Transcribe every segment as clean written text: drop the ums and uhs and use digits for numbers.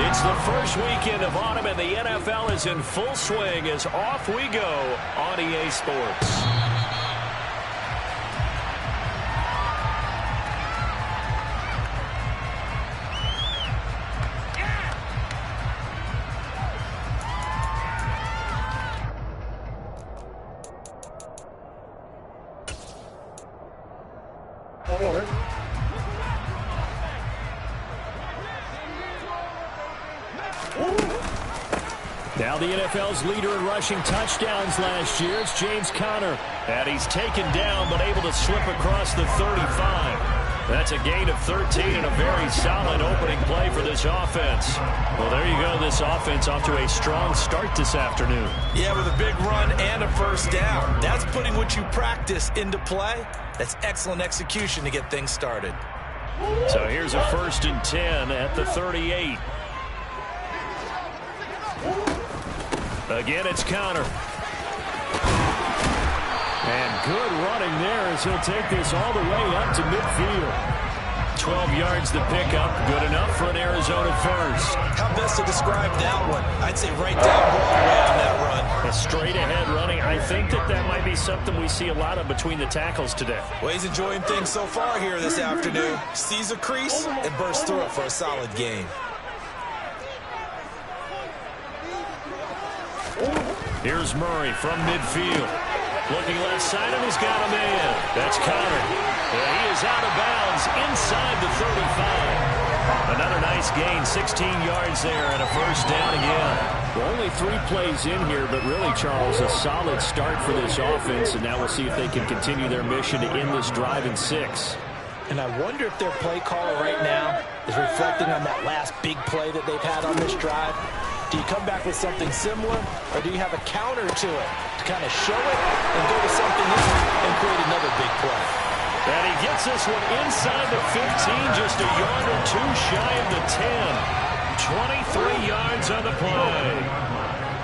It's the first weekend of autumn, and the NFL is in full swing as off we go on EA Sports. Now the NFL's leader in rushing touchdowns last year is James Conner. And he's taken down but able to slip across the 35. That's a gain of 13 and a very solid opening play for this offense. Well, there you go. This offense off to a strong start this afternoon. Yeah, with a big run and a first down. That's putting what you practice into play. That's excellent execution to get things started. So here's a 1st and 10 at the 38. Again, it's Conner. And good running there as he'll take this all the way up to midfield. 12 yards to pick up. Good enough for an Arizona first. How best to describe that one? I'd say right down Broadway on that run. A straight ahead running. I think that might be something we see a lot of between the tackles today. Well, he's enjoying things so far here this afternoon. Sees a crease and bursts through it for a solid gain. Here's Murray from midfield. Looking left side, and he's got a man. That's Conner. And he is out of bounds inside the 35. Another nice gain, 16 yards there, and a first down again. Well, only 3 plays in here, but really, Charles, a solid start for this offense, and now we'll see if they can continue their mission to end this drive in 6. And I wonder if their play caller right now is reflecting on that last big play that they've had on this drive. Do you come back with something similar, or do you have a counter to it to kind of show it and go to something else and create another big play? And he gets this one inside the 15, just a yard or 2 shy of the 10. 23 yards on the play.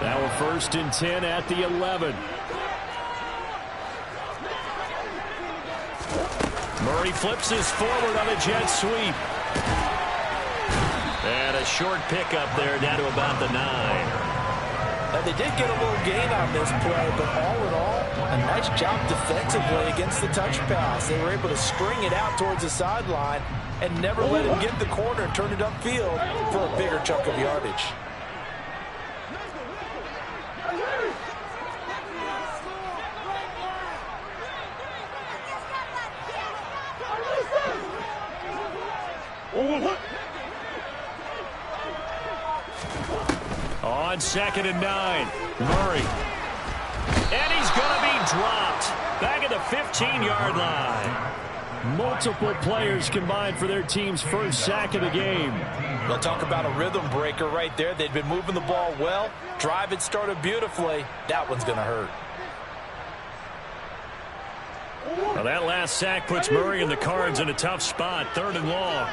Now a 1st and 10 at the 11. Murray flips this forward on a jet sweep. And a short pickup there down to about the 9. Now they did get a little gain on this play, but all in all, a nice job defensively against the touch pass. They were able to string it out towards the sideline and never let him get the corner and turn it upfield for a bigger chunk of yardage. On 2nd and 9, Murray. And he's going to be dropped back at the 15-yard line. Multiple players combined for their team's first sack of the game. They'll talk about a rhythm breaker right there. They'd been moving the ball well. Drive had started beautifully. That one's going to hurt. Well, that last sack puts Murray and the Cards in a tough spot. 3rd and long.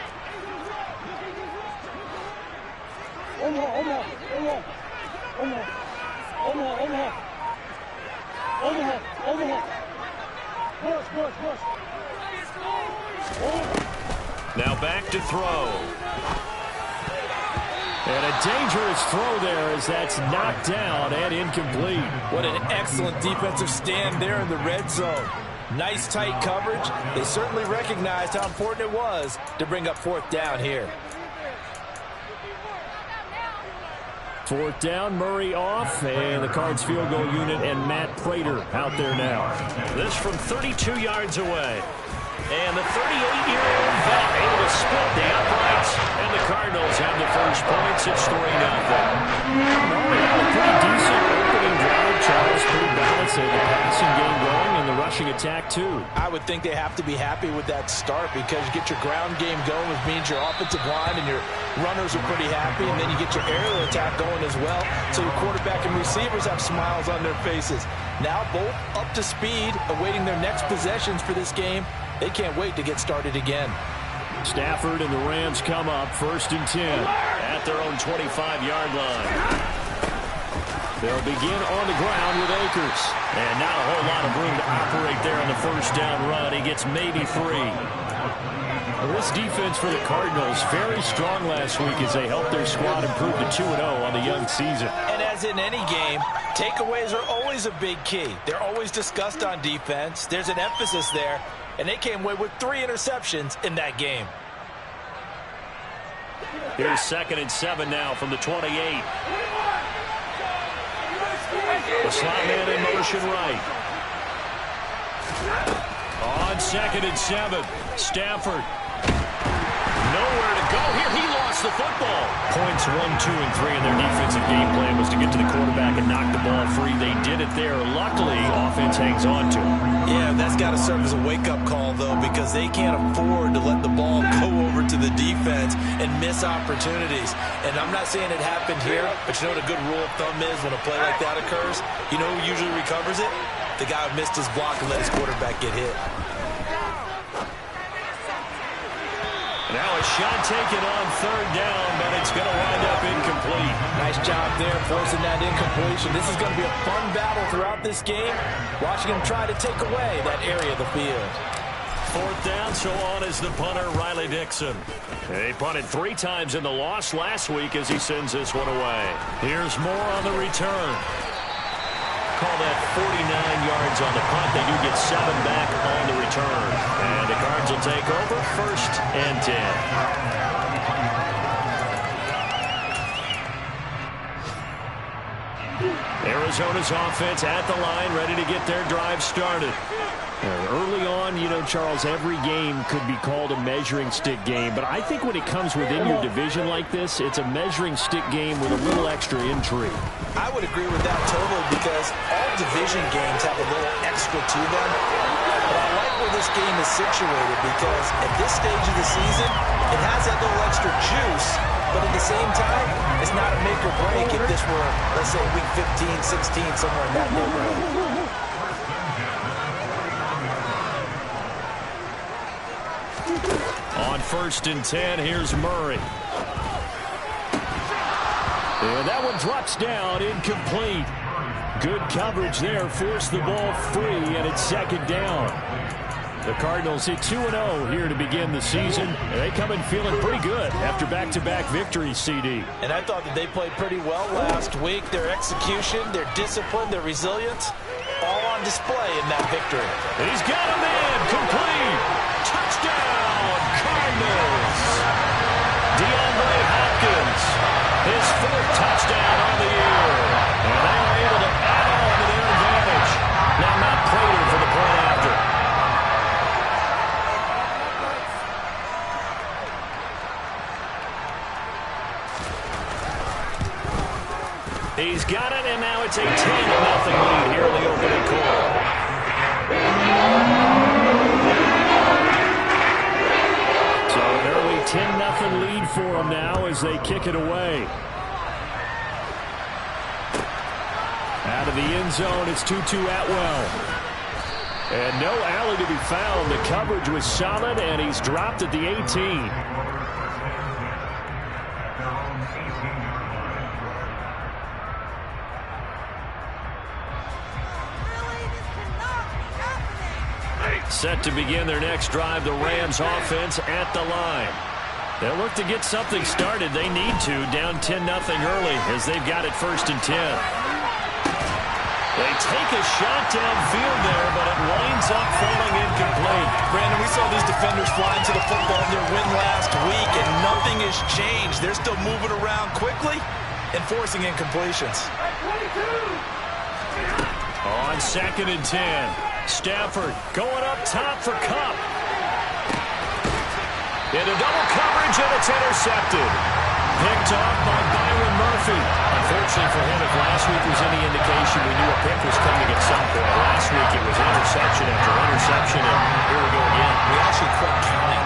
Now back to throw. And a dangerous throw there as that's knocked down and incomplete. What an excellent defensive stand there in the red zone. Nice tight coverage. They certainly recognized how important it was to bring up 4th down here. 4th down, Murray off, and the Cards field goal unit and Matt Prater out there now. This from 32 yards away. And the 38-year-old vet able to split the uprights, and the Cardinals have the first points. It's 3-0. Murray had a pretty decent opening drive, Charles. Pretty balanced, and the passing game going and the rushing attack, too. I would think they have to be happy with that start because you get your ground game going, which means your offensive line and your runners are pretty happy, and then you get your aerial attack going as well. So your quarterback and receivers have smiles on their faces. Now both up to speed, awaiting their next possessions for this game. They can't wait to get started again. Stafford and the Rams come up 1st and 10 at their own 25-yard line. They'll begin on the ground with Akers. And not a whole lot of room to operate there on the 1st down run. He gets maybe 3. Well, this defense for the Cardinals, very strong last week as they helped their squad improve to 2-0 on the young season. And as in any game, takeaways are always a big key. They're always discussed on defense. There's an emphasis there, and they came away with 3 interceptions in that game. Here's 2nd and 7 now from the 28. The slot man in motion right. On 2nd and 7, Stafford. Nowhere to go here. He lost the football. Points 1, 2, and 3 in their defensive game plan was to get to the quarterback and knock the ball free. They did it there. Luckily, offense hangs on to it. Yeah, that's got to serve as a wake-up call, though, because they can't afford to let the ball go over to the defense and miss opportunities. And I'm not saying it happened here, but you know what a good rule of thumb is when a play like that occurs? You know who usually recovers it? The guy who missed his block and let his quarterback get hit. Now a shot taken on 3rd down, but it's going to wind up incomplete. Nice job there forcing that incompletion. This is going to be a fun battle throughout this game, watching him try to take away that area of the field. 4th down, so on is the punter, Riley Dixon. He punted 3 times in the loss last week as he sends this one away. Here's more on the return. Call that 49 yards on the punt. They do get 7 back on the return. And the Cards will take over 1st and 10. Arizona's offense at the line, ready to get their drive started. Early on, you know, Charles, every game could be called a measuring stick game. But I think when it comes within your division like this, it's a measuring stick game with a little extra intrigue. I would agree with that totally because all division games have a little extra to them. But I like where this game is situated because at this stage of the season, it has that little extra juice. But at the same time, it's not a make or break if this were, let's say, week 15, 16, somewhere in that neighborhood. On 1st and 10, here's Murray. And that one drops down, incomplete. Good coverage there, forced the ball free, and it's 2nd down. The Cardinals hit 2-0 here to begin the season. And they come in feeling pretty good after back-to-back victories, CD. And I thought that they played pretty well last week. Their execution, their discipline, their resilience, all on display in that victory. He's got a man, complete. Touchdown, Cardinals. DeAndre Hopkins, his 4th touchdown on the year. And they are able to add on to their advantage. Now Matt Prater for the point after. He's got it, and now it's a 10-0 lead here in the opening quarter. So an early 10-0 lead for them now as they kick it away. Out of the end zone, it's Tutu Atwell. And no alley to be found. The coverage was solid, and he's dropped at the 18. Set to begin their next drive, the Rams offense at the line. They'll look to get something started. They need to, down 10-0 early as they've got it 1st and 10. They take a shot downfield there, but it winds up falling incomplete. Brandon, we saw these defenders flying to the football in their win last week, and nothing has changed. They're still moving around quickly and forcing incompletions. On 2nd and 10. Stafford going up top for Kupp. Into double coverage, and it's intercepted. Picked off by Byron Murphy. Unfortunately for him, if last week was any indication, we knew a pick was coming at some point. Last week it was interception after interception, and here we go again. We actually quit counting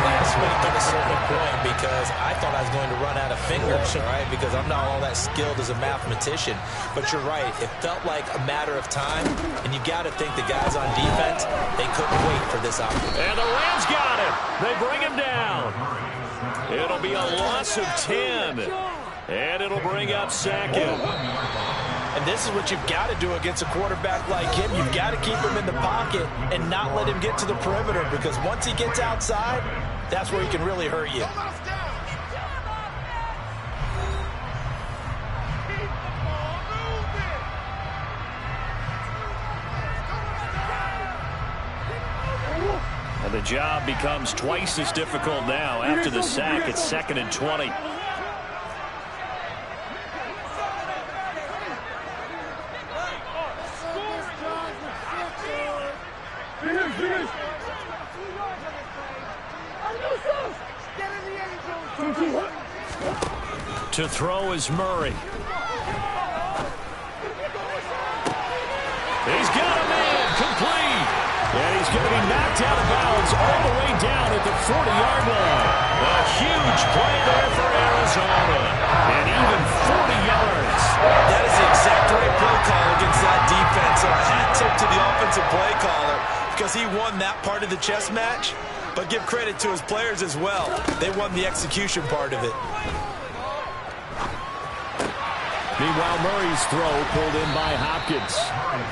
last week at a certain point because I thought I was going to run out of fingers, right? Because I'm not all that skilled as a mathematician. But you're right. It felt like a matter of time, and you got to think the guys on defense, they couldn't wait for this opportunity. And the Rams got him. They bring him down. It'll be a loss of 10, and it'll bring up 2nd. And this is what you've got to do against a quarterback like him. You've got to keep him in the pocket and not let him get to the perimeter, because once he gets outside, that's where he can really hurt you. And the job becomes twice as difficult now. After the sack, it's 2nd and 20. To throw is Murray. He's got a man, complete. And he's going to be knocked out of bounds all the way down at the 40-yard line. A huge play there for Arizona. And even 40 yards. That is the exact right play call against that defense. So a hat tip to the offensive play caller because he won that part of the chess match. But give credit to his players as well. They won the execution part of it. Meanwhile, Murray's throw pulled in by Hopkins.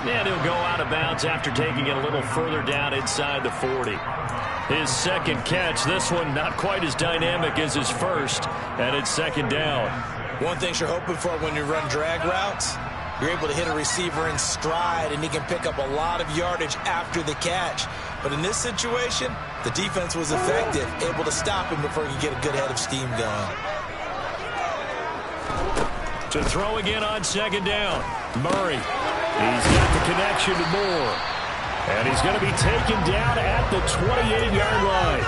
And he'll go out of bounds after taking it a little further down inside the 40. His second catch, this one not quite as dynamic as his first, and it's 2nd down. One thing you're hoping for when you run drag routes, you're able to hit a receiver in stride, and he can pick up a lot of yardage after the catch. But in this situation, the defense was effective, able to stop him before he could get a good head of steam going. To throw again on 2nd down. Murray. He's got the connection to Moore. And he's going to be taken down at the 28-yard line.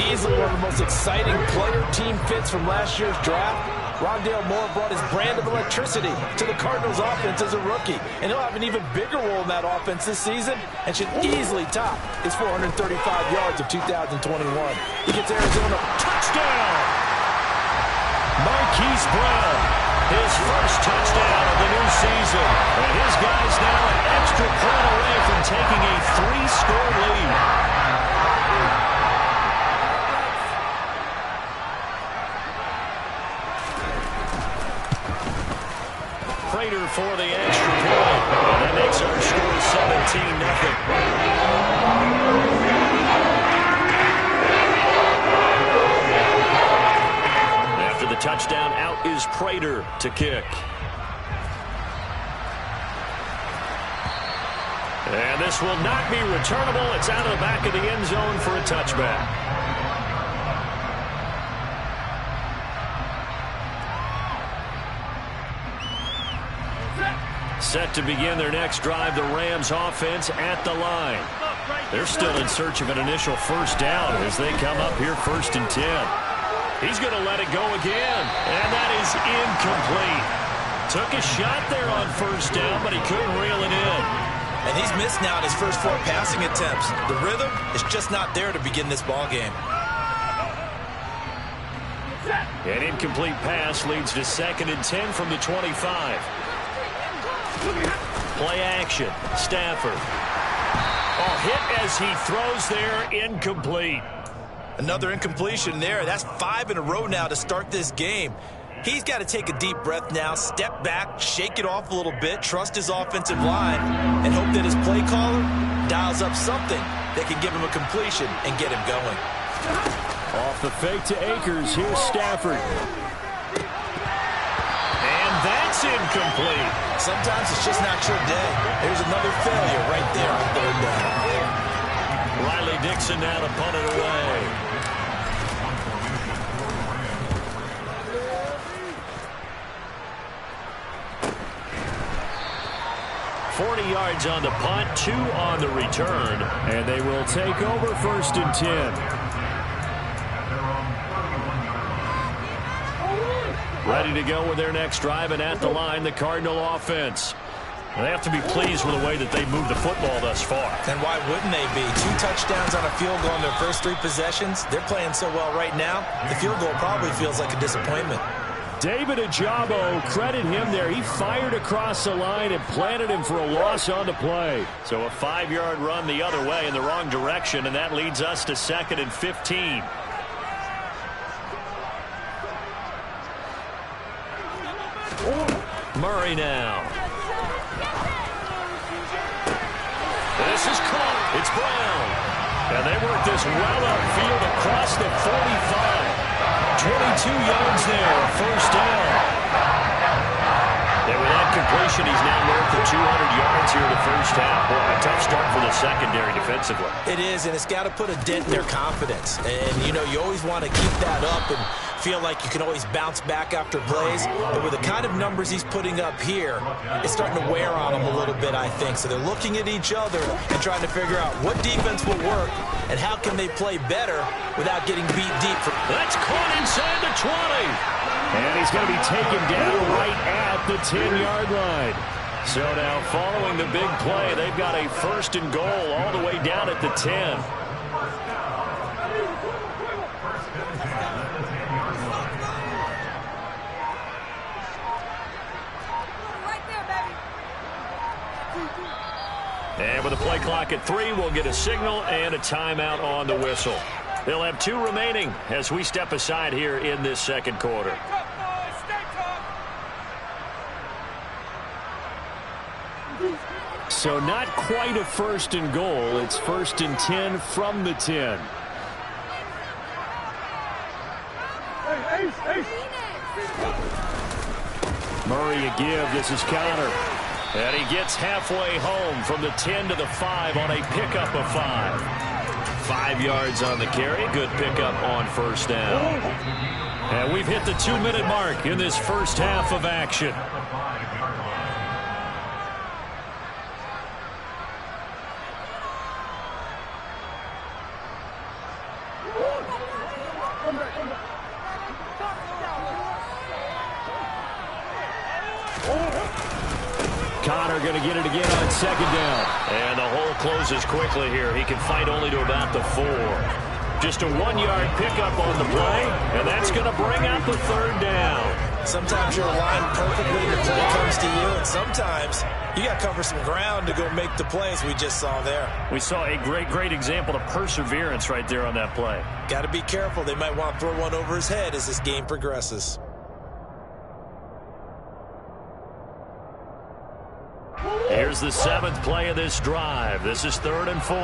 Easily one of the most exciting player-team fits from last year's draft. Rondale Moore brought his brand of electricity to the Cardinals offense as a rookie. And he'll have an even bigger role in that offense this season and should easily top his 435 yards of 2021. He gets Arizona. Touchdown! Marquise Brown, his first touchdown of the new season. And his guys now an extra point away from taking a 3-score lead. Prater for the extra point. And that makes our score 17-0. The touchdown, out is Prater to kick. And this will not be returnable. It's out of the back of the end zone for a touchback. Set to begin their next drive, the Rams offense at the line. They're still in search of an initial first down as they come up here 1st and 10. He's going to let it go again, and that is incomplete. Took a shot there on 1st down, but he couldn't reel it in. And he's missed now on his first 4 passing attempts. The rhythm is just not there to begin this ball game. An incomplete pass leads to 2nd and 10 from the 25. Play action, Stafford. Oh, hit as he throws there, incomplete. Another incompletion there. That's 5 in a row now to start this game. He's got to take a deep breath now, step back, shake it off a little bit, trust his offensive line, and hope that his play caller dials up something that can give him a completion and get him going. Off the fake to Akers, here's Stafford. And that's incomplete. Sometimes it's just not your day. There's another failure right there on 3rd down. Riley Dixon now to punt it away. $40 yards on the punt, 2 on the return, and they will take over 1st and 10. Ready to go with their next drive, and at the line, the Cardinal offense. They have to be pleased with the way that they moved the football thus far. And why wouldn't they be? 2 touchdowns on a field goal in their first 3 possessions. They're playing so well right now, the field goal probably feels like a disappointment. David Ajabo, credit him there. He fired across the line and planted him for a loss on the play. So a 5-yard run the other way in the wrong direction, and that leads us to 2nd and 15. Murray now. This is caught. It's Brown. And they work this well upfield across the 45. 22 yards there, first down. And with that completion, he's now north of 200 yards here in the first half. Boy, a tough start for the secondary defensively. It is, and it's got to put a dent in their confidence. And, you know, you always want to keep that up and feel like you can always bounce back after plays. But with the kind of numbers he's putting up here, it's starting to wear on them a little bit, I think. So they're looking at each other and trying to figure out what defense will work and how can they play better without getting beat deep. That's caught inside the 20. And he's going to be taken down right at the 10-yard line. So now following the big play, they've got a first and goal all the way down at the 10. And with the play clock at 3, we'll get a signal and a timeout on the whistle. They'll have 2 remaining as we step aside here in this second quarter. So not quite a first and goal. It's first and 10 from the 10. Murray a give. This is Connor. And he gets halfway home from the 10 to the 5 on a pickup of 5. 5 yards on the carry. Good pickup on first down. And we've hit the 2-minute mark in this first half of action. Connor going to get it again on second down. And the hole closes quickly here. He can fight only to about the 4. Just a 1-yard pickup on the play, and that's going to bring out the third down. Sometimes you're aligned perfectly, the play comes to you, and sometimes you got to cover some ground to go make the plays we just saw there. We saw a great example of perseverance right there on that play. Got to be careful. They might want to throw one over his head as this game progresses. Here's the 7th play of this drive. This is 3rd and 4.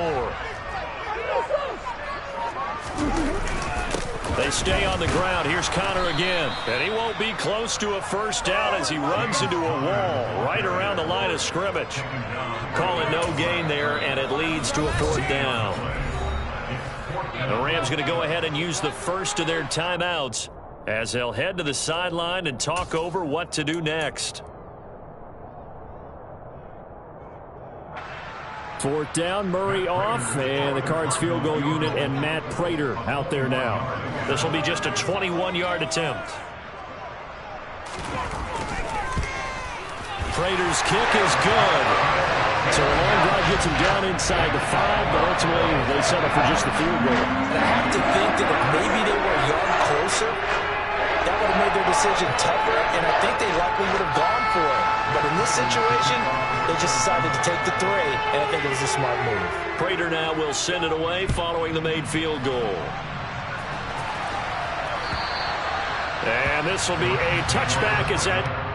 They stay on the ground. Here's Connor again. And he won't be close to a first down as he runs into a wall right around the line of scrimmage. Call it no gain there, and it leads to a 4th down. The Rams going to go ahead and use the first of their timeouts as they'll head to the sideline and talk over what to do next. 4th down, Murray off, and the Cards field goal unit and Matt Prater out there now. This will be just a 21-yard attempt. Prater's kick is good. So a long drive gets him down inside the 5, but ultimately they settle for just the field goal. I have to think that if maybe they were a yard closer, that would have made their decision tougher, and I think they likely would have gone for it. But in this situation, they just decided to take the 3, and I think it was a smart move. Prater now will send it away following the made field goal. And this will be a touchback as that.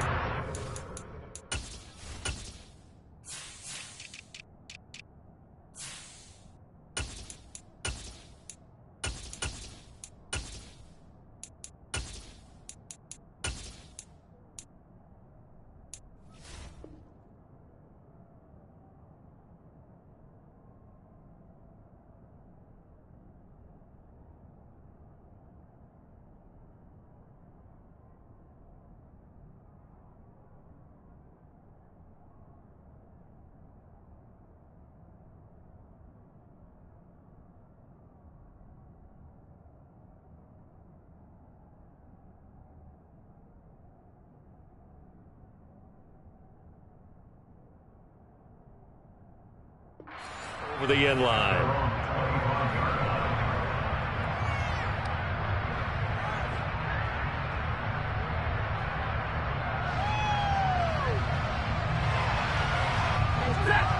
Over the end line.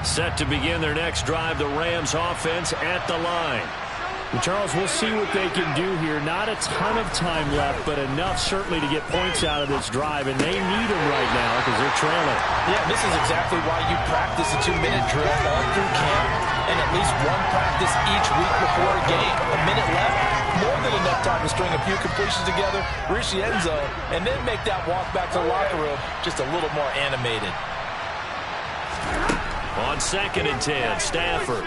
Set to begin their next drive, the Rams offense at the line. Charles, we'll see what they can do here. Not a ton of time left, but enough certainly to get points out of this drive, and they need them right now because they're trailing. Yeah, this is exactly why you practice a 2-minute drill all through camp and at least one practice each week before a game. A minute left, more than enough time to string a few completions together, reach the end zone, and then make that walk back to the locker room just a little more animated. On 2nd and 10, Stafford.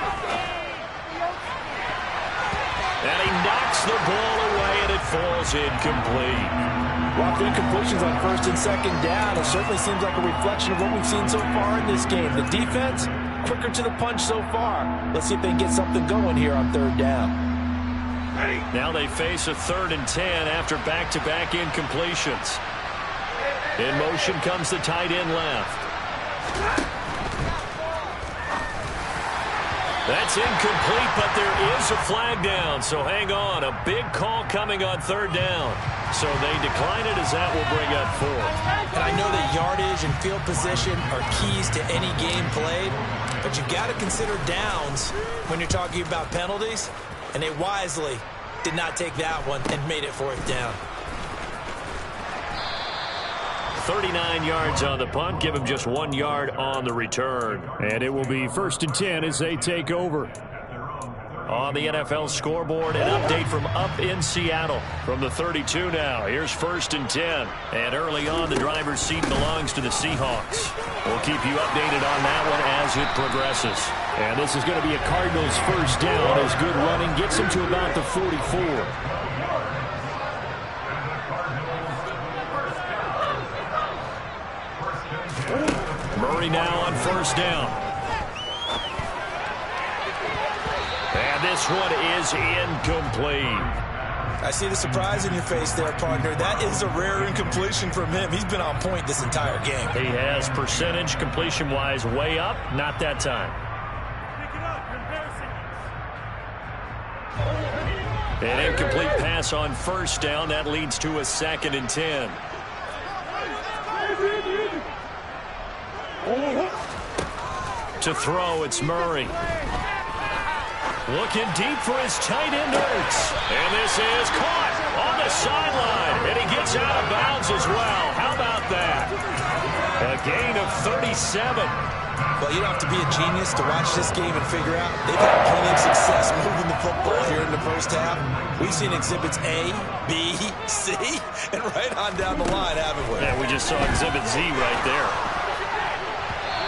And he knocks the ball away, and it falls incomplete. Well, incompletions on 1st and 2nd down. It certainly seems like a reflection of what we've seen so far in this game. The defense, quicker to the punch so far. Let's see if they can get something going here on 3rd down. Now they face a 3rd and 10 after back-to-back incompletions. In motion comes the tight end left. That's incomplete, but there is a flag down, so hang on. A big call coming on 3rd down. So they decline it as that will bring up 4th. And I know that yardage and field position are keys to any game played, but you've got to consider downs when you're talking about penalties, and they wisely did not take that one and made it 4th down. 39 yards on the punt. Give him just 1 yard on the return. And it will be 1st and 10 as they take over. On the NFL scoreboard, an update from up in Seattle from the 32 now. Here's 1st and 10. And early on, the driver's seat belongs to the Seahawks. We'll keep you updated on that one as it progresses. And this is going to be a Cardinals 1st down as good running gets them to about the 44. Murray now on 1st down. And this one is incomplete. I see the surprise in your face there, partner. That is a rare incompletion from him. He's been on point this entire game. He has percentage completion-wise way up. Not that time. An incomplete pass on 1st down. That leads to a 2nd and 10. To throw, it's Murray. Looking deep for his tight end, Ertz. And this is caught on the sideline. And he gets out of bounds as well. How about that? A gain of 37. Well, you don't have to be a genius to watch this game and figure out they've had plenty of success moving the football here in the 1st half. We've seen exhibits A, B, C, and right on down the line, haven't we? Yeah, we just saw exhibit Z right there.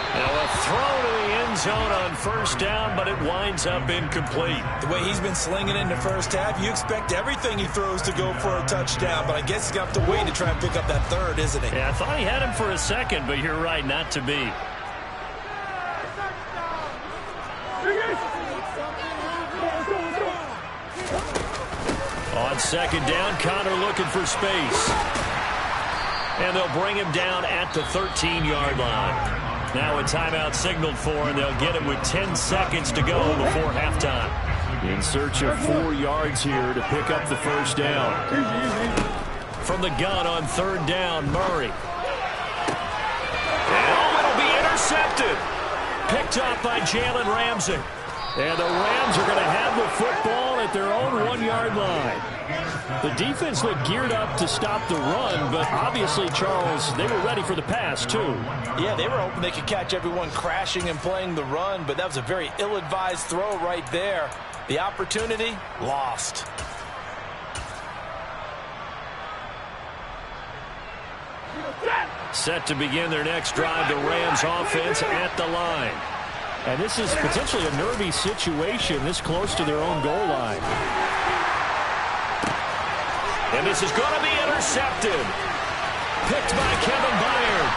Now a throw to the end zone on 1st down, but it winds up incomplete. The way he's been slinging in the 1st half, you expect everything he throws to go for a touchdown, but I guess he's going to have to wait to try and pick up that 3rd, isn't he? Yeah, I thought he had him for a second, but you're right, not to be. On 2nd down, Connor looking for space. And they'll bring him down at the 13-yard line. Now a timeout signaled for, and they'll get it with 10 seconds to go before halftime. In search of 4 yards here to pick up the 1st down. From the gun on 3rd down, Murray. And it'll be intercepted. Picked up by Jalen Ramsey. And the Rams are going to have the football at their own 1-yard line. The defense looked geared up to stop the run, but obviously, Charles, they were ready for the pass, too. Yeah, they were hoping they could catch everyone crashing and playing the run, but that was a very ill-advised throw right there. The opportunity, lost. Set to begin their next drive, the Rams offense at the line. And this is potentially a nervy situation this close to their own goal line. And this is going to be intercepted. Picked by Kevin Byard.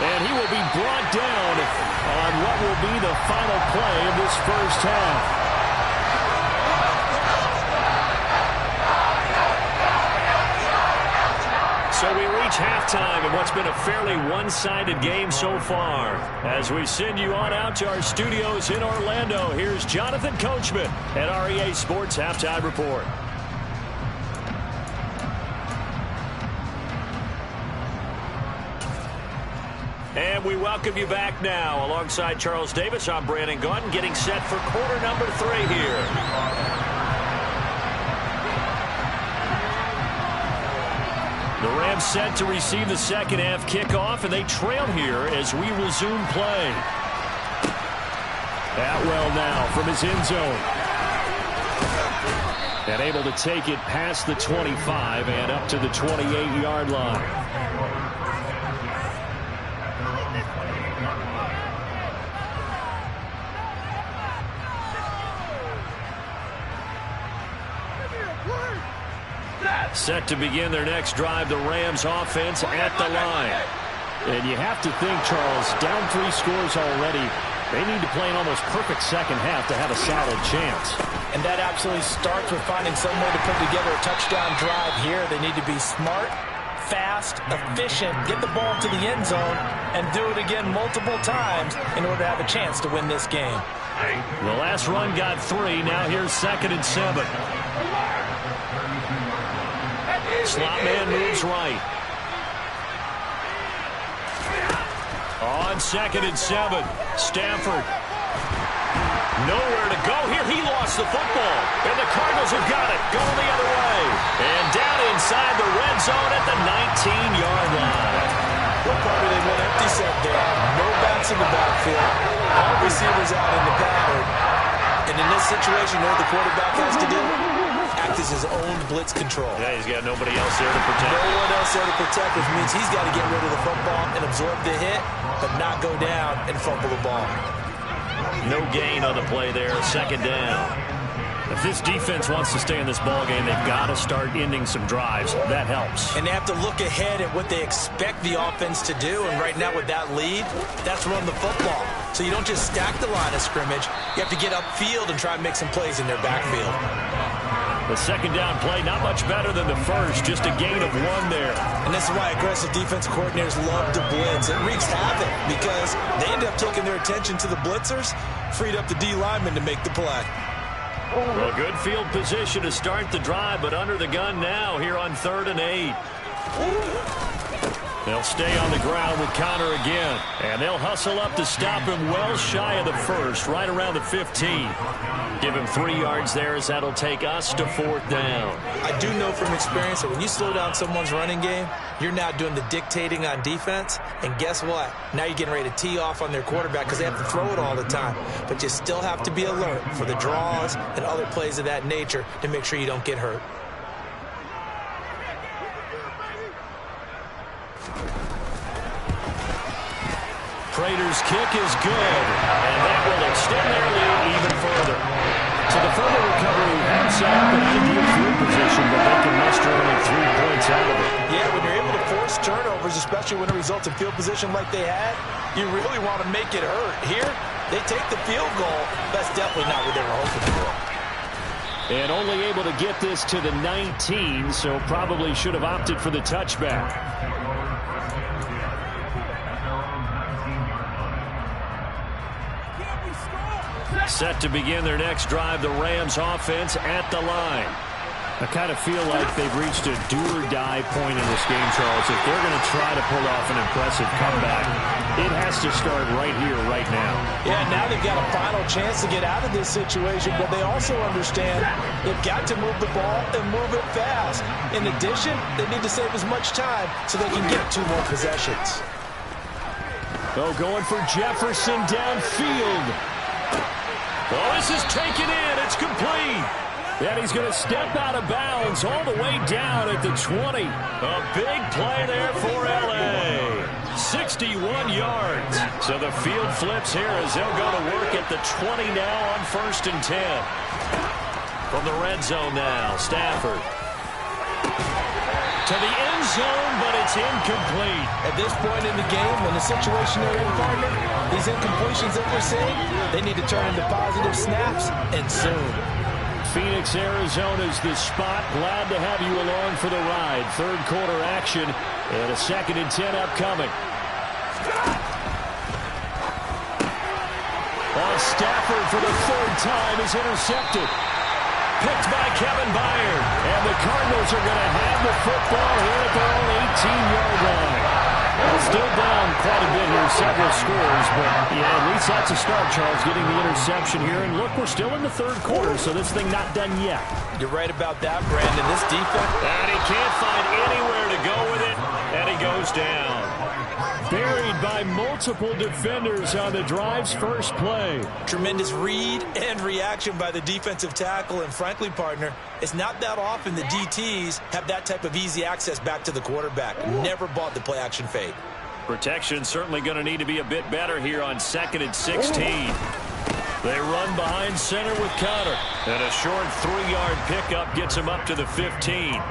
And he will be brought down on what will be the final play of this 1st half. So we reach halftime in what's been a fairly one-sided game so far. As we send you on out to our studios in Orlando, here's Jonathan Coachman at REA Sports Halftime Report. And we welcome you back now. Alongside Charles Davis, I'm Brandon Gaudin, getting set for quarter number 3 here. The Rams set to receive the second half kickoff, and they trail here as we resume play. Atwell now from his end zone. And able to take it past the 25 and up to the 28-yard line. Set to begin their next drive, the Rams offense at the line. And you have to think, Charles, down 3 scores already. They need to play an almost perfect second half to have a solid chance. And that absolutely starts with finding some way to put together a touchdown drive here. They need to be smart, fast, efficient, get the ball to the end zone, and do it again multiple times in order to have a chance to win this game. The last run got 3. Now here's 2nd and 7. Slot man moves right. On 2nd and 7, Stafford. Nowhere to go here. He lost the football. And the Cardinals have got it. Going the other way. And down inside the red zone at the 19-yard line. What part of they went empty set there? No backs in the backfield. All receivers out in the pattern. And in this situation, you know what the quarterback has to do? Act as his own blitz control. Yeah, he's got nobody else there to protect. No one else there to protect, which means he's got to get rid of the football and absorb the hit, but not go down and fumble the ball. No gain on the play there. 2nd down. If this defense wants to stay in this ballgame, they've got to start ending some drives. That helps. And they have to look ahead at what they expect the offense to do. And right now with that lead, that's run the football. So you don't just stack the line of scrimmage. You have to get upfield and try and make some plays in their backfield. The 2nd down play, not much better than the first. Just a gain of 1 there. And this is why aggressive defensive coordinators love to blitz. It wreaks havoc because they end up taking their attention to the blitzers, freed up the D lineman to make the play. Well, good field position to start the drive, but under the gun now here on 3rd and 8. They'll stay on the ground with Connor again, and they'll hustle up to stop him well shy of the first, right around the 15. Give him 3 yards there as that'll take us to 4th down. I do know from experience that when you slow down someone's running game, you're now doing the dictating on defense. And guess what? Now you're getting ready to tee off on their quarterback because they have to throw it all the time. But you still have to be alert for the draws and other plays of that nature to make sure you don't get hurt. Prater's kick is good, and that will extend their lead even further. So the further recovery has set up an ideal field position, but they can muster only 3 points out of it. Yeah, when you're able to force turnovers, especially when it results in field position like they had, you really want to make it hurt. Here, they take the field goal. That's definitely not what they were hoping for. And only able to get this to the 19, so probably should have opted for the touchback. Set to begin their next drive, the Rams offense at the line. I kind of feel like they've reached a do-or-die point in this game, Charles. If they're going to try to pull off an impressive comeback, it has to start right here, right now. Yeah, now they've got a final chance to get out of this situation, but they also understand they've got to move the ball and move it fast. In addition, they need to save as much time so they can get 2 more possessions. Oh, going for Jefferson downfield. Well, this is taken in. It's complete. And he's going to step out of bounds all the way down at the 20. A big play there for L.A. 61 yards. So the field flips here as they'll go to work at the 20 now on 1st and 10. From the red zone now, Stafford. To the end zone, but it's incomplete. At this point in the game, in the situation they're in, partner, these incompletions that we're seeing, they need to turn into positive snaps, and soon. Phoenix, Arizona's the spot. Glad to have you along for the ride. 3rd quarter action, and a 2nd and 10 upcoming. Stafford for the 3rd time is intercepted. Picked by Kevin Byard. And the Cardinals are going to have the football here at their own 18-yard line. Well, still down quite a bit here, several scores, but yeah, at least that's a start, Charles, getting the interception here. And look, we're still in the 3rd quarter, so this thing not done yet. You're right about that, Brandon. This defense, and he can't find anywhere to go by multiple defenders on the drive's first play. Tremendous read and reaction by the defensive tackle. And frankly, partner, it's not that often the DTs have that type of easy access back to the quarterback. Never bought the play action fade. Protection certainly going to need to be a bit better here on 2nd and 16. They run behind center with Connor. And a short 3-yard pickup gets him up to the 15.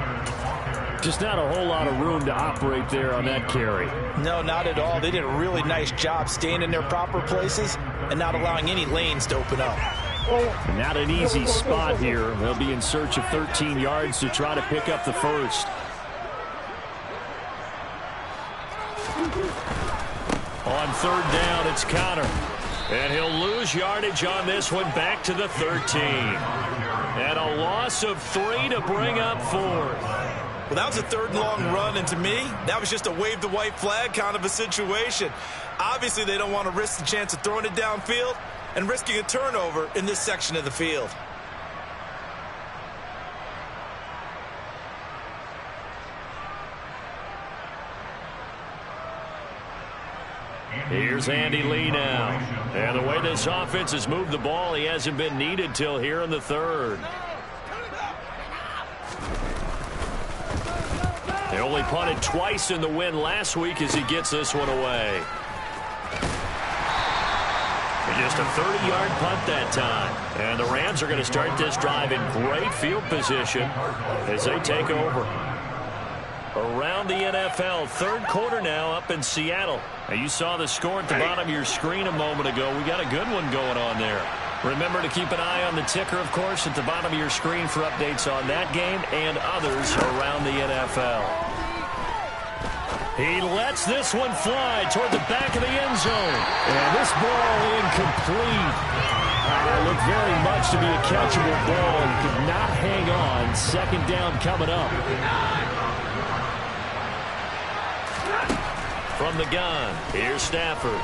Just not a whole lot of room to operate there on that carry. No, not at all. They did a really nice job staying in their proper places and not allowing any lanes to open up. Not an easy spot here. They'll be in search of 13 yards to try to pick up the first. On 3rd down, it's Connor. And he'll lose yardage on this one back to the 13. And a loss of 3 to bring up 4th. Well, that was a 3rd and long run, and to me, that was just a wave the white flag kind of a situation. Obviously, they don't want to risk the chance of throwing it downfield and risking a turnover in this section of the field. Here's Andy Lee now. And the way this offense has moved the ball, he hasn't been needed till here in the 3rd. They only punted twice in the win last week as he gets this one away. And just a 30-yard punt that time. And the Rams are going to start this drive in great field position as they take over. Around the NFL, 3rd quarter now up in Seattle. Now you saw the score at the bottom of your screen a moment ago. We got a good one going on there. Remember to keep an eye on the ticker, of course, at the bottom of your screen for updates on that game and others around the NFL. He lets this one fly toward the back of the end zone. And this ball incomplete. It looked very much to be a catchable ball. He could not hang on. 2nd down coming up. From the gun, here's Stafford.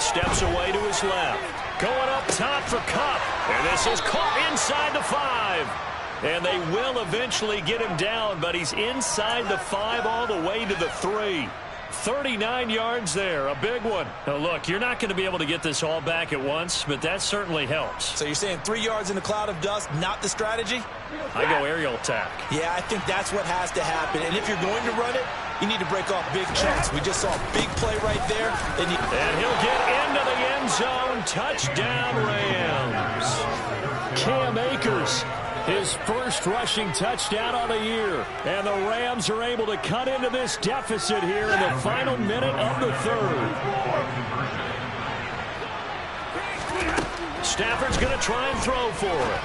Steps away to his left. Going up top for Kupp. And this is caught inside the 5. And they will eventually get him down, but he's inside the 5 all the way to the 3. 39 yards there, a big one. Now look, you're not going to be able to get this all back at once, but that certainly helps. So you're saying 3 yards in a cloud of dust, not the strategy? I go aerial attack. Yeah, I think that's what has to happen. And if you're going to run it, you need to break off big chunks. We just saw a big play right there. And he'll get into the end zone. Touchdown, Rams. Cam Akers, his first rushing touchdown on the year. And the Rams are able to cut into this deficit here in the final minute of the 3rd. Stafford's going to try and throw for it.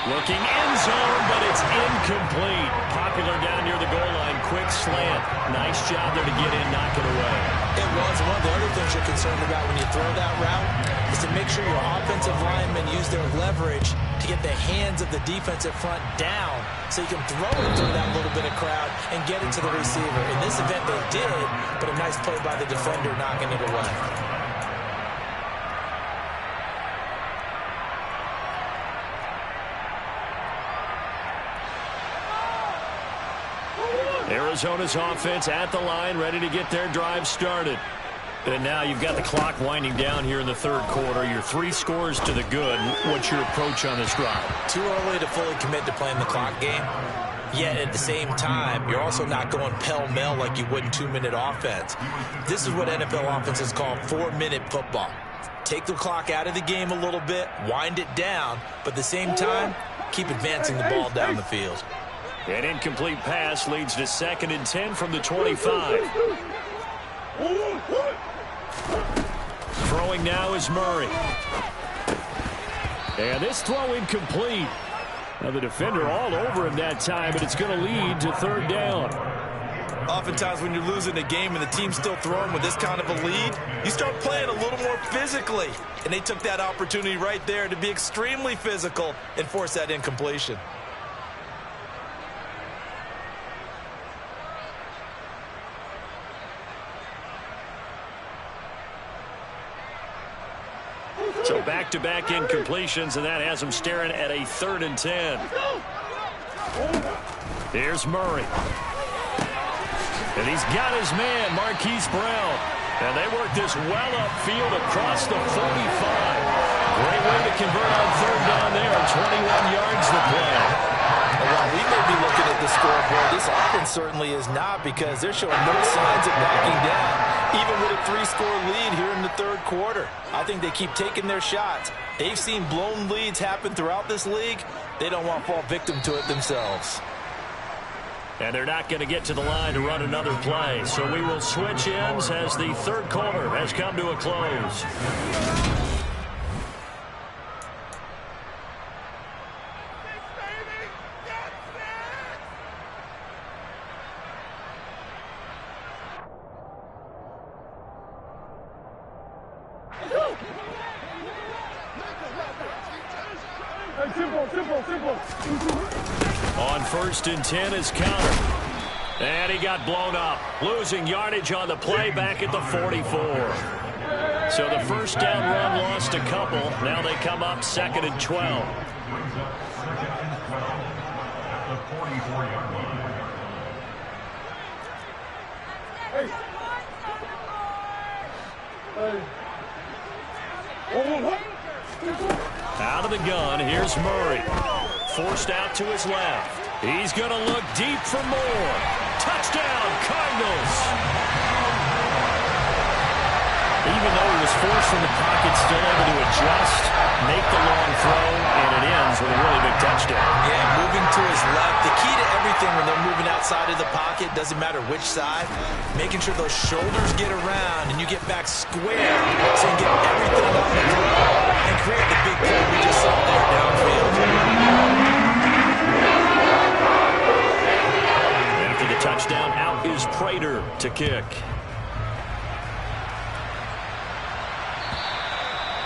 Looking end zone, but it's incomplete. Popular down near the goal line. Quick slant. Nice job there to get in, knock it away. It was. One of the other things you're concerned about when you throw that route is to make sure your offensive linemen use their leverage to get the hands of the defensive front down so you can throw it through that little bit of crowd and get it to the receiver. In this event, they did, but a nice play by the defender knocking it away. Arizona's offense at the line, ready to get their drive started. And now you've got the clock winding down here in the 3rd quarter. Your 3 scores to the good. What's your approach on this drive? Too early to fully commit to playing the clock game. Yet at the same time, you're also not going pell-mell like you would in 2-minute offense. This is what NFL offenses call 4-minute football. Take the clock out of the game a little bit, wind it down, but at the same time, keep advancing the ball down the field. An incomplete pass leads to 2nd and 10 from the 25. Throwing now is Murray. And this throw incomplete. Now the defender all over him that time, but it's going to lead to 3rd down. Oftentimes when you're losing a game and the team's still throwing with this kind of a lead, you start playing a little more physically. And they took that opportunity right there to be extremely physical and force that incompletion. So back-to-back incompletions, and that has him staring at a 3rd and 10. Here's Murray. And he's got his man, Marquise Brown. And they work this well upfield across the 45. Great way to convert on third down there. 21 yards to play. Well, we may be looking at the scoreboard. This offense certainly is not, because they're showing no signs of backing down, even with a 3-score lead here in the third quarter. I think they keep taking their shots. They've seen blown leads happen throughout this league. They don't want to fall victim to it themselves. And they're not going to get to the line to run another play. So we will switch ends as the third quarter has come to a close. On 1st and 10 is counter. And he got blown up. Losing yardage on the play back at the 44. So the first down run lost a couple. Now they come up 2nd and 12. Out of the gun, here's Murray. Forced out to his left. He's going to look deep for more. Touchdown, Cardinals. Even though he was forced from the pocket, still able to adjust, make the long throw, and it ends with a really big touchdown. Yeah, moving to his left. The key to everything when they're moving outside of the pocket, doesn't matter which side, making sure those shoulders get around and you get back square so you can get everything on the throw and create the big play we just saw there downfield. After the touchdown, out is Prater to kick.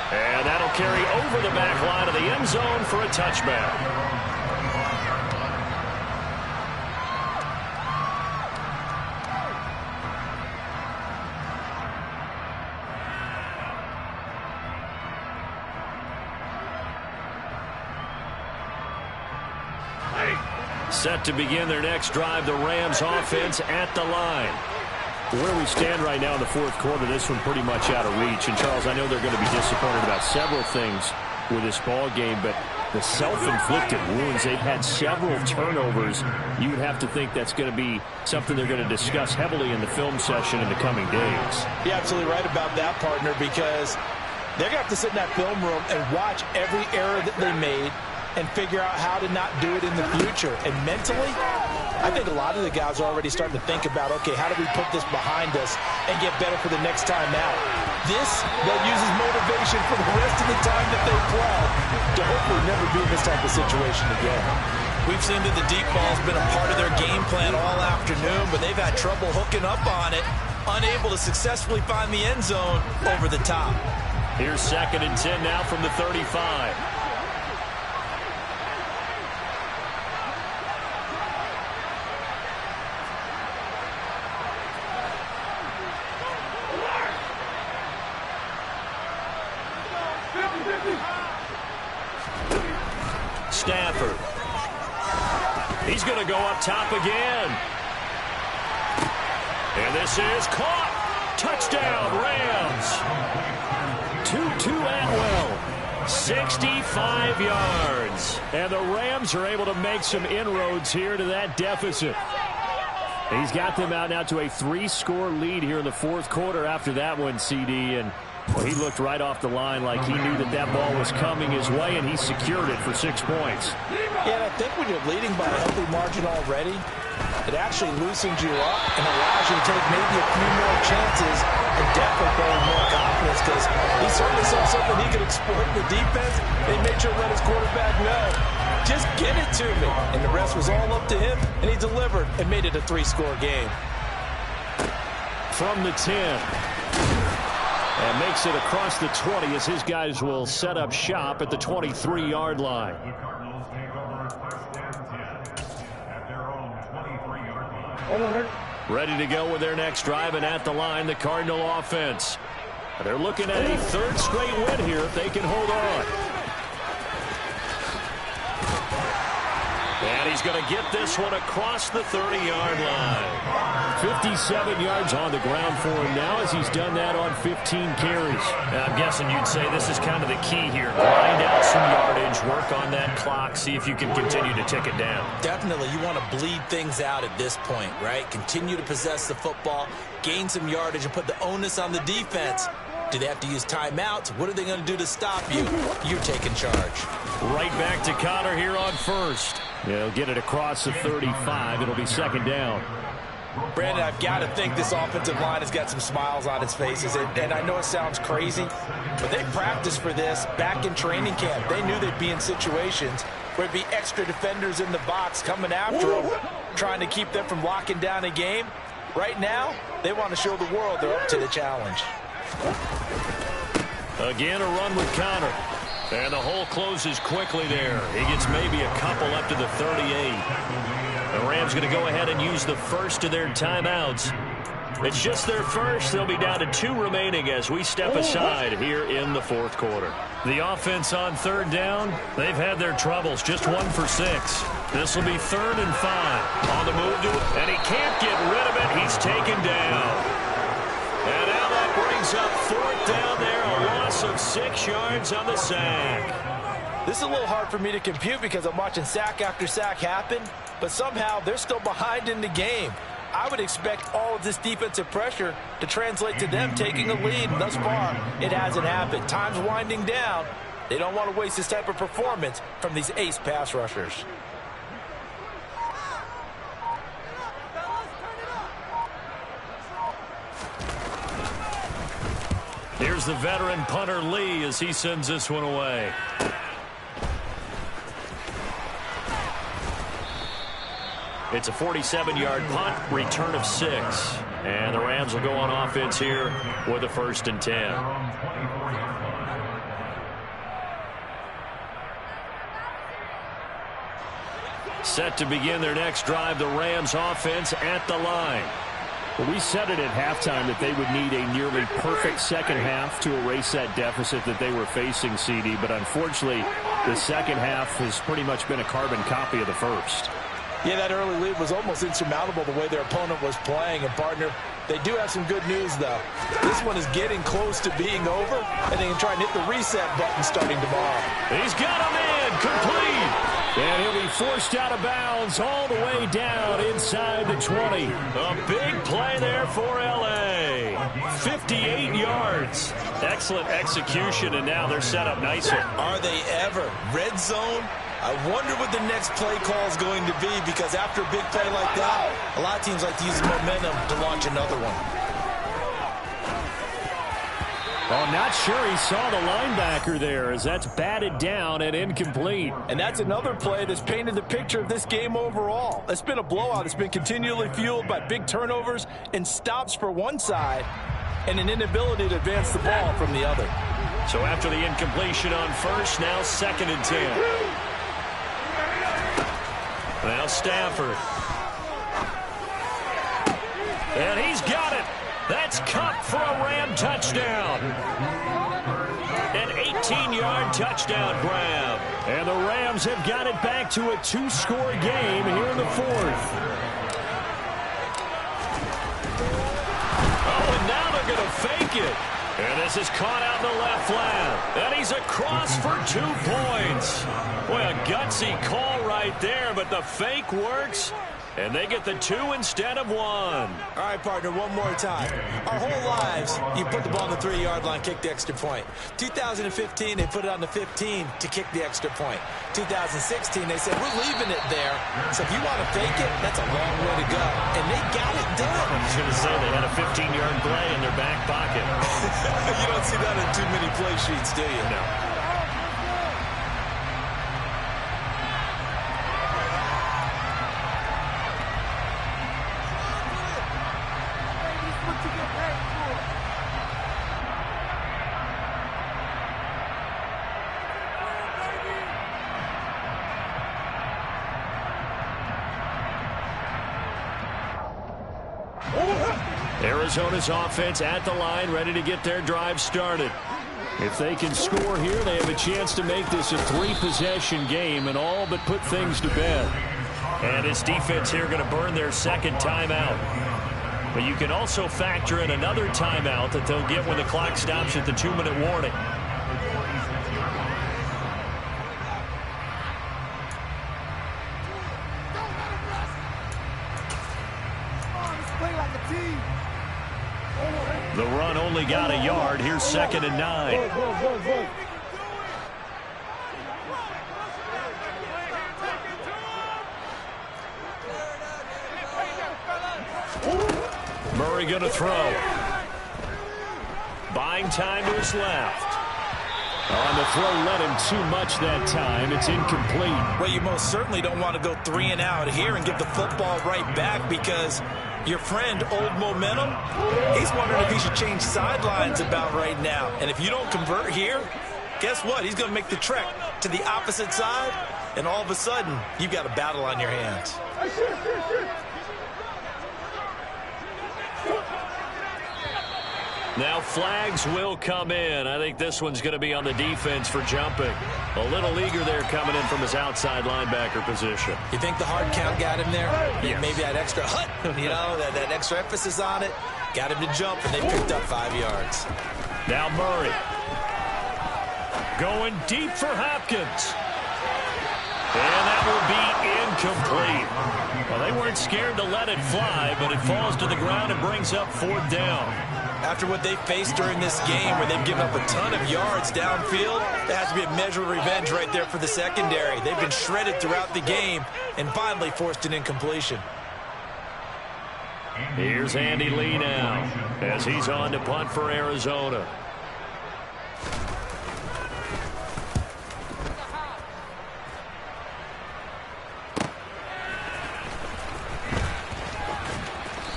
And that'll carry over the back line of the end zone for a touchback. Set to begin their next drive, the Rams offense at the line. Where we stand right now in the fourth quarter, this one pretty much out of reach. And, Charles, I know they're going to be disappointed about several things with this ball game, but the self-inflicted wounds, they've had several turnovers. You would have to think that's going to be something they're going to discuss heavily in the film session in the coming days. You're absolutely right about that, partner, because they're going to have to sit in that film room and watch every error that they made and figure out how to not do it in the future. And mentally, I think a lot of the guys are already starting to think about, okay, how do we put this behind us and get better for the next time out? This, they'll use as motivation for the rest of the time that they play to hopefully never be in this type of situation again. We've seen that the deep ball's been a part of their game plan all afternoon, but they've had trouble hooking up on it, unable to successfully find the end zone over the top. Here's 2nd and 10 now from the 35. Stafford. He's going to go up top again. And this is caught. Touchdown, Rams. Tutu Atwell, 65 yards. And the Rams are able to make some inroads here to that deficit. He's got them out now to a 3-score lead here in the fourth quarter after that one, CD. And well, he looked right off the line like he knew that that ball was coming his way, and he secured it for 6 points. Yeah, and I think when you're leading by a healthy margin already, it actually loosens you up and allows you to take maybe a few more chances and definitely build more confidence, because he certainly saw something he could exploit in the defense. They made sure to let his quarterback know, just get it to me. And the rest was all up to him, and he delivered and made it a 3-score game. From the 10. And makes it across the 20 as his guys will set up shop at the 23-yard line. Ready to go with their next drive, and at the line, the Cardinal offense. They're looking at a 3rd straight win here if they can hold on. And he's going to get this one across the 30-yard line. 57 yards on the ground for him now as he's done that on 15 carries. I'm guessing you'd say this is kind of the key here. Grind out some yardage, work on that clock, see if you can continue to tick it down. Definitely, you want to bleed things out at this point, right? Continue to possess the football, gain some yardage, and put the onus on the defense. Do they have to use timeouts? What are they going to do to stop you? You're taking charge. Right back to Connor here on first. They'll get it across the 35. It'll be second down. Brandon, I've got to think this offensive line has got some smiles on its faces. And I know it sounds crazy, but they practiced for this back in training camp. They knew they'd be in situations where there'd be extra defenders in the box coming after them, trying to keep them from locking down a game. Right now, they want to show the world they're up to the challenge. Again, a run with Connor. And the hole closes quickly there. He gets maybe a couple up to the 38. The Rams going to go ahead and use the first of their timeouts. It's just their first. They'll be down to 2 remaining as we step aside here in the fourth quarter. The offense on third down, they've had their troubles. Just 1 for 6. This will be 3rd and 5. On the move to it, and he can't get rid of it. He's taken down. And now that brings up 4th down there. A loss of 6 yards on the sack. This is a little hard for me to compute because I'm watching sack after sack happen, but somehow they're still behind in the game. I would expect all of this defensive pressure to translate to them taking a lead. Thus far, it hasn't happened. Time's winding down. They don't want to waste this type of performance from these ace pass rushers. Here's the veteran punter Lee as he sends this one away. It's a 47-yard punt, return of 6. And the Rams will go on offense here with a 1st and 10. Set to begin their next drive, the Rams offense at the line. Well, we said it at halftime that they would need a nearly perfect second half to erase that deficit that they were facing, CD. But unfortunately, the second half has pretty much been a carbon copy of the first. Yeah, that early lead was almost insurmountable the way their opponent was playing. And, partner, they do have some good news, though. This one is getting close to being over, and they can try and hit the reset button starting tomorrow. He's got a man complete. And he'll be forced out of bounds all the way down inside the 20. A big play there for L.A. 58 yards. Excellent execution, and now they're set up nicely. Are they ever? Red zone? I wonder what the next play call is going to be, because after a big play like that, a lot of teams like to use momentum to launch another one. Well, I'm not sure he saw the linebacker there as that's batted down and incomplete. And that's another play that's painted the picture of this game overall. It's been a blowout. It's been continually fueled by big turnovers and stops for one side and an inability to advance the ball from the other. So after the incompletion on first, now 2nd and 10. Now Stafford. And he's got it. That's Cup for a Ram touchdown. An 18-yard touchdown grab. And the Rams have got it back to a 2-score game here in the 4th. Oh, and now they're going to fake it. And this is caught out in the left flat. And he's across for 2 points. Boy, a gutsy call right there, but the fake works. And they get the 2 instead of 1. All right, partner, one more time. Our whole lives, you put the ball on the 3-yard line, kick the extra point. 2015, they put it on the 15 to kick the extra point. 2016, they said, we're leaving it there. So if you want to fake it, that's a long way to go. And they got it done. I was going to say they had a 15-yard play in their back pocket. You don't see that in too many play sheets, do you? No. Arizona's offense at the line, ready to get their drive started. If they can score here, they have a chance to make this a 3-possession game and all but put things to bed. And his defense here going to burn their 2nd timeout. But you can also factor in another timeout that they'll get when the clock stops at the 2-minute warning. The run only got a yard. Here's 2nd and 9. Murray going to throw. Buying time to his left. On the throw, let him too much that time. It's incomplete. Well, you most certainly don't want to go 3 and out here and give the football right back, because your friend, Old Momentum, he's wondering if he should change sidelines about right now. And if you don't convert here, guess what? He's going to make the trek to the opposite side, and all of a sudden, you've got a battle on your hands. Now flags will come in. I think this one's going to be on the defense for jumping. A little eager there coming in from his outside linebacker position. You think the hard count got him there? Yes. Maybe that extra hut, you know, that extra emphasis on it, got him to jump, and they picked up 5 yards. Now Murray. Going deep for Hopkins. And that will be incomplete. Well, they weren't scared to let it fly, but it falls to the ground and brings up 4th down. After what they faced during this game, where they've given up a ton of yards downfield, there has to be a measure of revenge right there for the secondary. They've been shredded throughout the game and finally forced an incompletion. Here's Andy Lee now as he's on to punt for Arizona.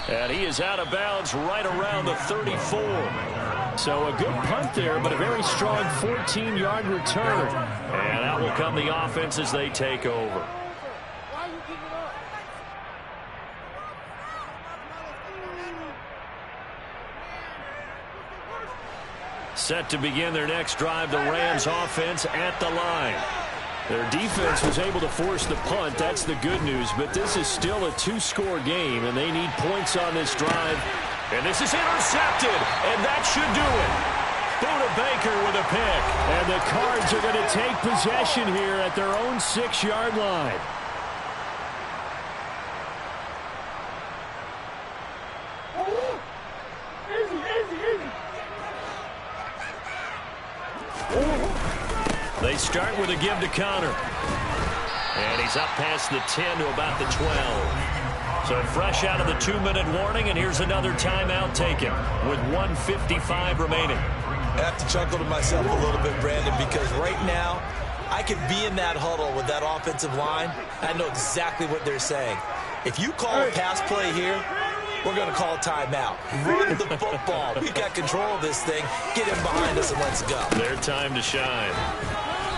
And he is out of bounds right around the 34. So a good punt there, but a very strong 14-yard return. And out will come the offense as they take over. Set to begin their next drive, the Rams offense at the line. Their defense was able to force the punt. That's the good news. But this is still a 2-score game, and they need points on this drive. And this is intercepted, and that should do it. Buda Baker with a pick. And the Cards are going to take possession here at their own 6-yard line. They start with a give to Connor. And he's up past the 10 to about the 12. So fresh out of the 2-minute warning, and here's another timeout taken with 1:55 remaining. I have to chuckle to myself a little bit, Brandon, because right now I could be in that huddle with that offensive line. I know exactly what they're saying. If you call a pass play here, we're going to call a timeout. Run the football. We've got control of this thing. Get him behind us and let's go. Their time to shine.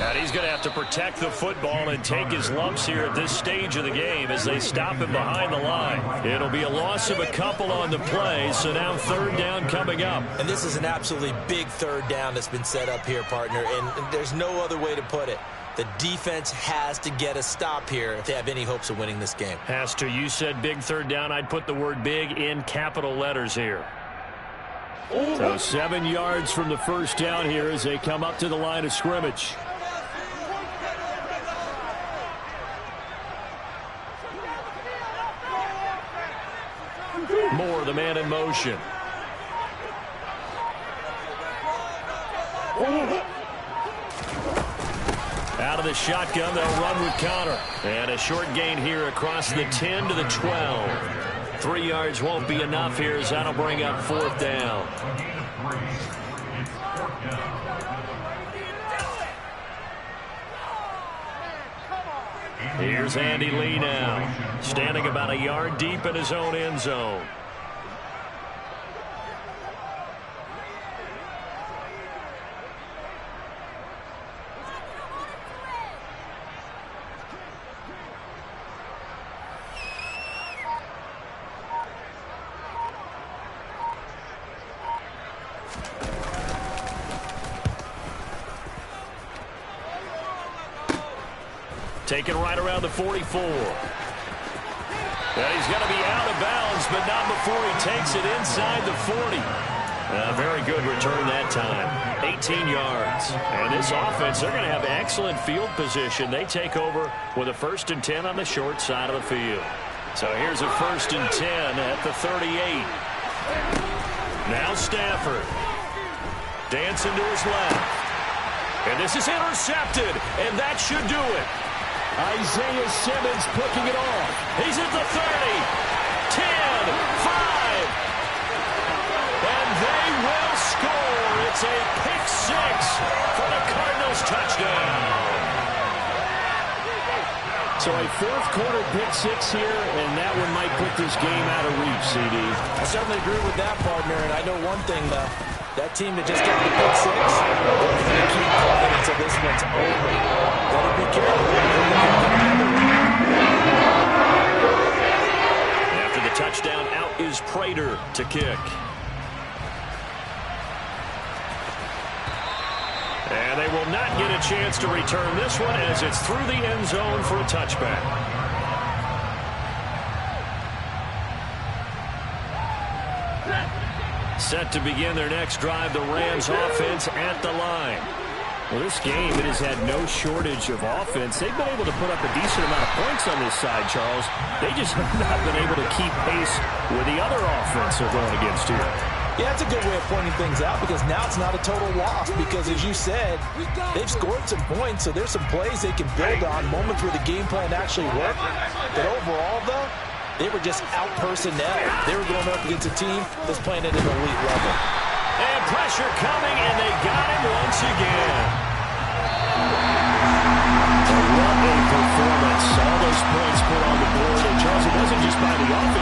And he's going to have to protect the football and take his lumps here at this stage of the game as they stop him behind the line. It'll be a loss of a couple on the play, so now 3rd down coming up. And this is an absolutely big 3rd down that's been set up here, partner, and there's no other way to put it. The defense has to get a stop here if they have any hopes of winning this game. Has to. You said big 3rd down. I'd put the word big in capital letters here. So 7 yards from the first down here as they come up to the line of scrimmage. Moore, the man in motion. Out of the shotgun, they'll run with Connor. And a short gain here across the 10 to the 12. 3 yards won't be enough here as that'll bring up 4th down. Here's Andy Lee now, standing about a yard deep in his own end zone. Taken right around the 44. And he's going to be out of bounds, but not before he takes it inside the 40. Very good return that time. 18 yards. And this offense, they're going to have excellent field position. They take over with a 1st and 10 on the short side of the field. So here's a 1st and 10 at the 38. Now Stafford. Dancing to his left. And this is intercepted, and that should do it. Isaiah Simmons picking it off. He's at the 30. 10, 5. And they will score. It's a pick six for the Cardinals touchdown. So a 4th quarter pick six here, and that one might put this game out of reach, CD. I certainly agree with that, partner, and I know one thing, though. That team that just got the pick six, they're going to keep playing until this one's over. Gotta be careful. After the touchdown, out is Prater to kick. And they will not get a chance to return this one as it's through the end zone for a touchback. Set to begin their next drive, the Rams offense at the line. Well, this game, it has had no shortage of offense. They've been able to put up a decent amount of points on this side, Charles. They just have not been able to keep pace with the other offense they're going against here. Yeah, that's a good way of pointing things out because now it's not a total loss because, as you said, they've scored some points, so there's some plays they can build on, moments where the game plan actually worked. But overall, though, they were just out-personnel. They were going up against a team that's playing at an elite level. And pressure coming, and they got him once again. What a performance. All those points put on the board. And, Charles, it wasn't just by the offense.